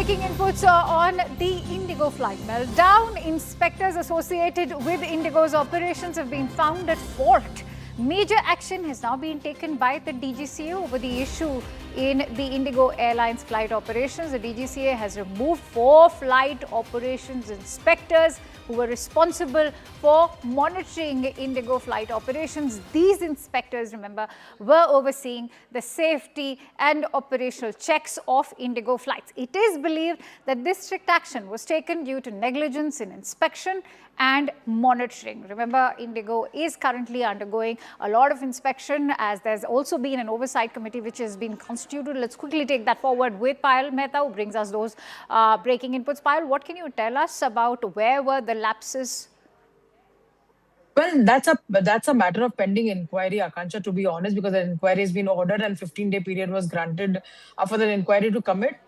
breaking inputs on the Indigo flight meltdown. Inspectors associated with Indigo's operations have been found at fault. Major action has now been taken by the DGCA over the issue in the Indigo Airlines flight operations. The DGCA has removed 4 flight operations inspectors who were responsible for monitoring Indigo flight operations. These inspectors, remember, were overseeing the safety and operational checks of Indigo flights. It is believed that this strict action was taken due to negligence in inspection and monitoring. Remember, Indigo is currently undergoing a lot of inspection, as there's also been an oversight committee which has been constituted. Let's quickly take that forward with Payal Mehta, who brings us those breaking inputs. Payal, what can you tell us about where were the lapses? Well, that's a matter of pending inquiry, Akansha, to be honest, because an inquiry has been ordered and 15-day period was granted for the inquiry to commit.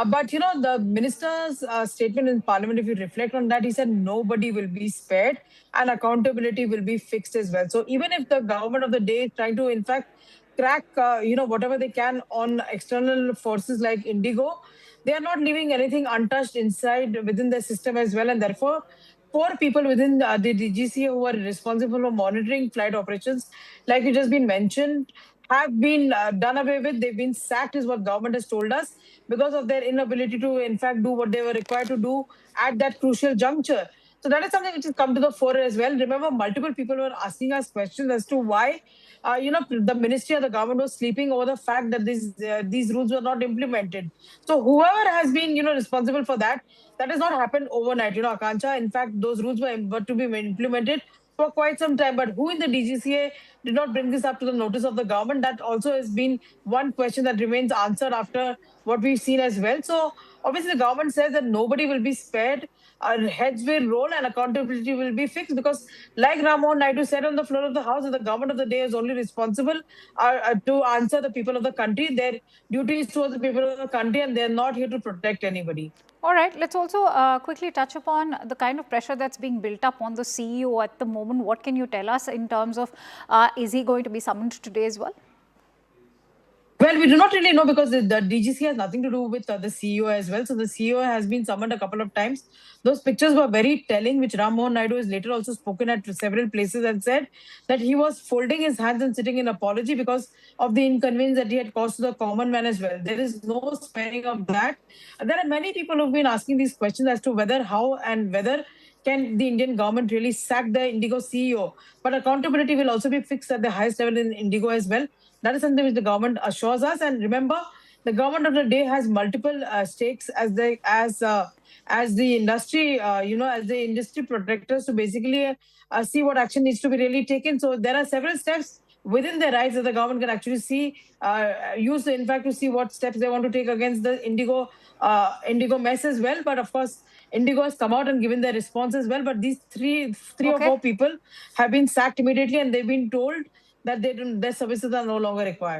But, you know, the minister's statement in parliament, if you reflect on that, he said nobody will be spared and accountability will be fixed as well. So even if the government of the day is trying to, in fact, crack, whatever they can on external forces like Indigo, they are not leaving anything untouched inside within the system as well. And therefore, 4 people within the DGCA who are responsible for monitoring flight operations, like it has been mentioned, have been done away with. They've been sacked, is what government has told us, because of their inability to, in fact, do what they were required to do at that crucial juncture. So that is something which has come to the fore as well. Remember, multiple people were asking us questions as to why, the ministry or the government was sleeping over the fact that these rules were not implemented. So whoever has been, responsible for that, that has not happened overnight, Akanksha. In fact, those rules were to be implemented for quite some time. But who in the DGCA did not bring this up to the notice of the government? That also has been one question that remains answered after what we've seen as well. So obviously the government says that nobody will be spared, our heads will roll and accountability will be fixed, because like Ram Mohan Naidu said on the floor of the House, that the government of the day is only responsible to answer the people of the country. Their duty is towards the people of the country and they're not here to protect anybody. All right, let's also quickly touch upon the kind of pressure that's being built up on the CEO at the moment. What can you tell us in terms of, is he going to be summoned today as well? Well, we do not really know, because the DGC has nothing to do with the CEO as well. So the CEO has been summoned a couple of times. Those pictures were very telling, which Ram Mohan Naidu has later also spoken at several places and said that he was folding his hands and sitting in apology because of the inconvenience that he had caused to the common man as well. There is no sparing of that. There are many people who've been asking these questions as to whether, how, and whether can the Indian government really sack the Indigo CEO. But accountability will also be fixed at the highest level in Indigo as well. That is something which the government assures us. And remember, the government of the day has multiple stakes as the industry, as the industry protectors, to basically see what action needs to be really taken. So there are several steps within their rights that the government can actually see, use, in fact, to see what steps they want to take against the Indigo mess as well. But of course, Indigo has come out and given their response as well. But these three or 4 people have been sacked immediately, and they've been told that their services are no longer required.